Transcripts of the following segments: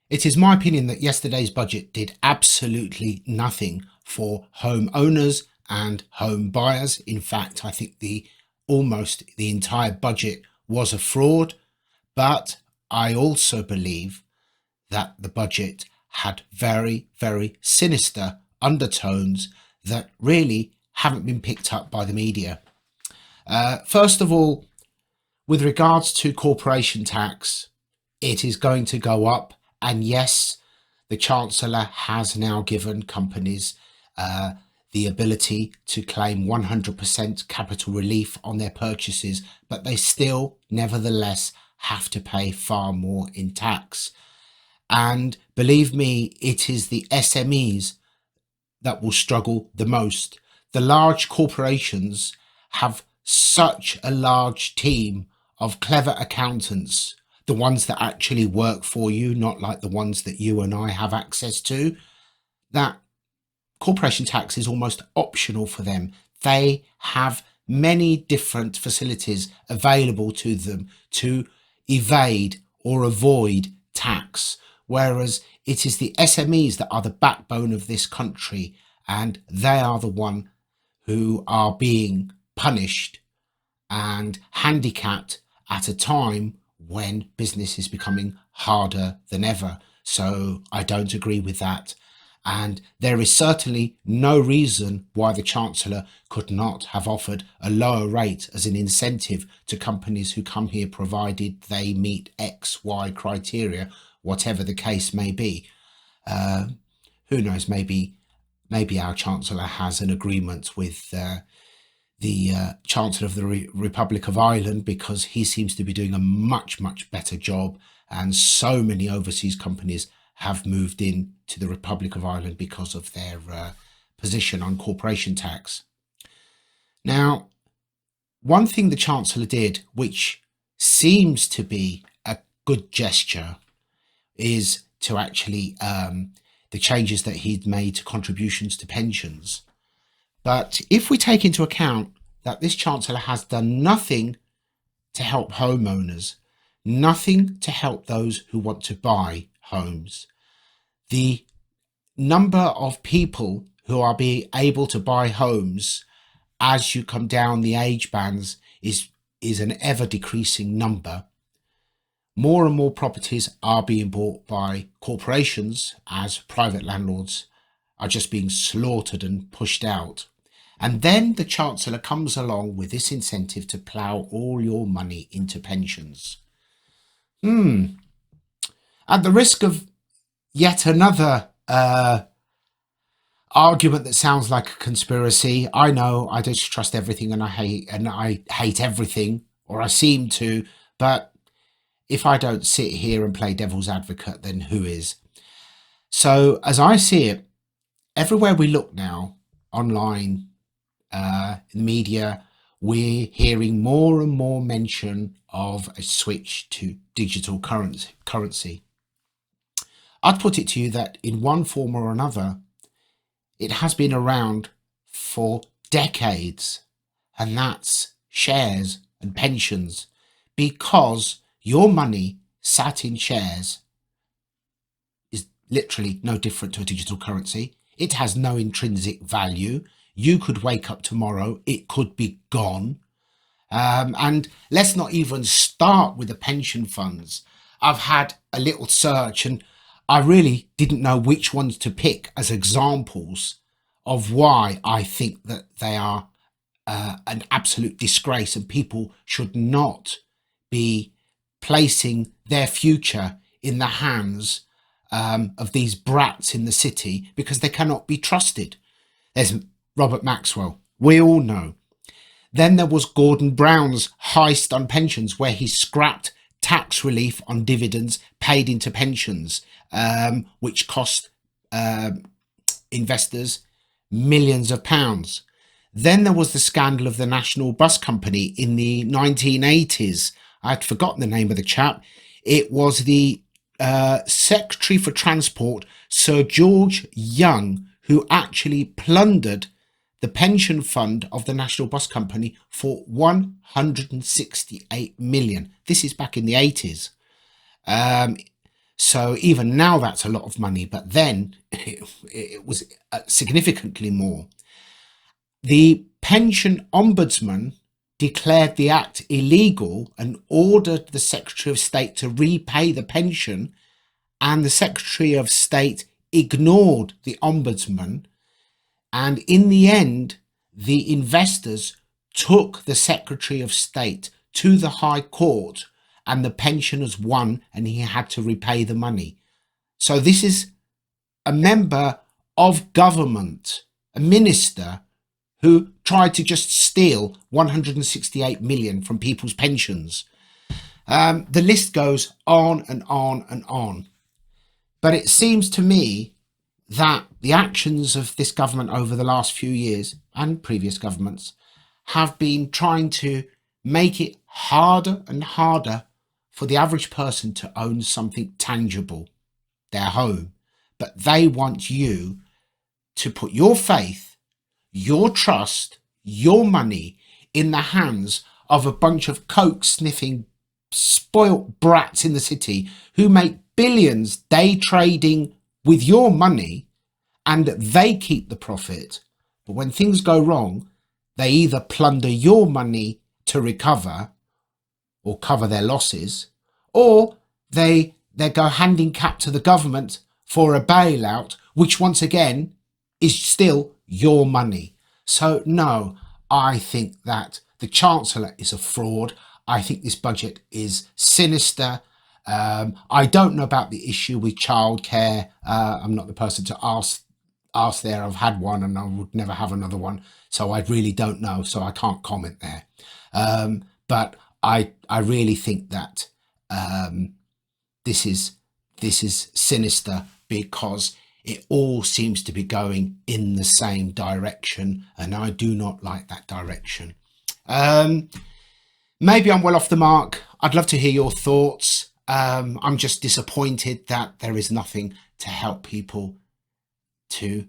It is my opinion that yesterday's budget did absolutely nothing for home owners and home buyers. In fact, I think almost the entire budget was a fraud, but I also believe that the budget had very, very sinister undertones that really haven't been picked up by the media. First of all, with regards to corporation tax, it is going to go up. And yes, the Chancellor has now given companies the ability to claim 100% capital relief on their purchases, but they still, nevertheless, have to pay far more in tax. And believe me, it is the SMEs that will struggle the most. The large corporations have such a large team of clever accountants, the ones that actually work for you, not like the ones that you and I have access to, that corporation tax is almost optional for them. They have many different facilities available to them to evade or avoid tax, whereas it is the SMEs that are the backbone of this country, and they are the one who are being punished and handicapped at a time when business is becoming harder than ever. So I don't agree with that. And there is certainly no reason why the Chancellor could not have offered a lower rate as an incentive to companies who come here, provided they meet X, Y criteria, whatever the case may be. Who knows, maybe our Chancellor has an agreement with the Chancellor of the Republic of Ireland, because he seems to be doing a much, much better job, and so many overseas companies have moved in to the Republic of Ireland because of their position on corporation tax. Now, one thing the Chancellor did, which seems to be a good gesture, is to actually the changes that he'd made to contributions to pensions. But if we take into account that this Chancellor has done nothing to help homeowners, nothing to help those who want to buy homes, the number of people who are being able to buy homes as you come down the age bands is an ever decreasing number. More and more properties are being bought by corporations, as private landlords are just being slaughtered and pushed out. And then the Chancellor comes along with this incentive to plough all your money into pensions. At the risk of yet another argument that sounds like a conspiracy, I know I distrust everything and I hate everything, or I seem to, but if I don't sit here and play devil's advocate, then who is? So as I see it, everywhere we look now, online, in the media, we're hearing more and more mention of a switch to digital currency. I'd put it to you that in one form or another, it has been around for decades, and that's shares and pensions, because your money sat in shares is literally no different to a digital currency. It has no intrinsic value. You could wake up tomorrow, it could be gone. And let's not even start with the pension funds. I've had a little search and I really didn't know which ones to pick as examples of why I think that they are an absolute disgrace, and people should not be placing their future in the hands of these brats in the city, because they cannot be trusted. There's Robert Maxwell, we all know. Then there was Gordon Brown's heist on pensions, where he scrapped tax relief on dividends paid into pensions, which cost investors millions of pounds. Then there was the scandal of the National Bus Company in the 1980s. I'd forgotten the name of the chap. It was the Secretary for Transport, Sir George Young, who actually plundered the pension fund of the National Bus Company for 168 million. This is back in the 80s. So even now, that's a lot of money, but then it was significantly more. The pension ombudsman declared the act illegal and ordered the Secretary of State to repay the pension, and the Secretary of State ignored the ombudsman. And in the end, the investors took the Secretary of State to the High Court, and the pensioners won, and he had to repay the money. So this is a member of government, a minister, who tried to just steal 168 million from people's pensions. The list goes on and on and on. But it seems to me that the actions of this government over the last few years, and previous governments, have been trying to make it harder and harder for the average person to own something tangible, their home. But they want you to put your faith, your trust, your money in the hands of a bunch of coke sniffing spoilt brats in the city who make billions day trading with your money, and they keep the profit. But when things go wrong, they either plunder your money to recover or cover their losses, or they go handicapped to the government for a bailout, which once again is still your money. So no, I think that the Chancellor is a fraud. I think this budget is sinister. I don't know about the issue with childcare. I'm not the person to ask there. I've had one and I would never have another one. So I really don't know. So I can't comment there. But I really think that this is sinister, because it all seems to be going in the same direction, and I do not like that direction. Maybe I'm well off the mark. I'd love to hear your thoughts. I'm just disappointed that there is nothing to help people to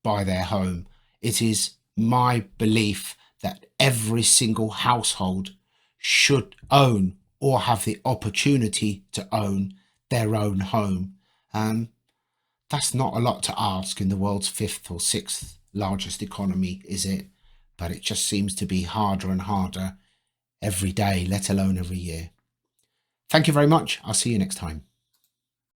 buy their home. It is my belief that every single household should own or have the opportunity to own their own home. That's not a lot to ask in the world's fifth or sixth largest economy, is it? But it just seems to be harder and harder every day, let alone every year. Thank you very much. I'll see you next time.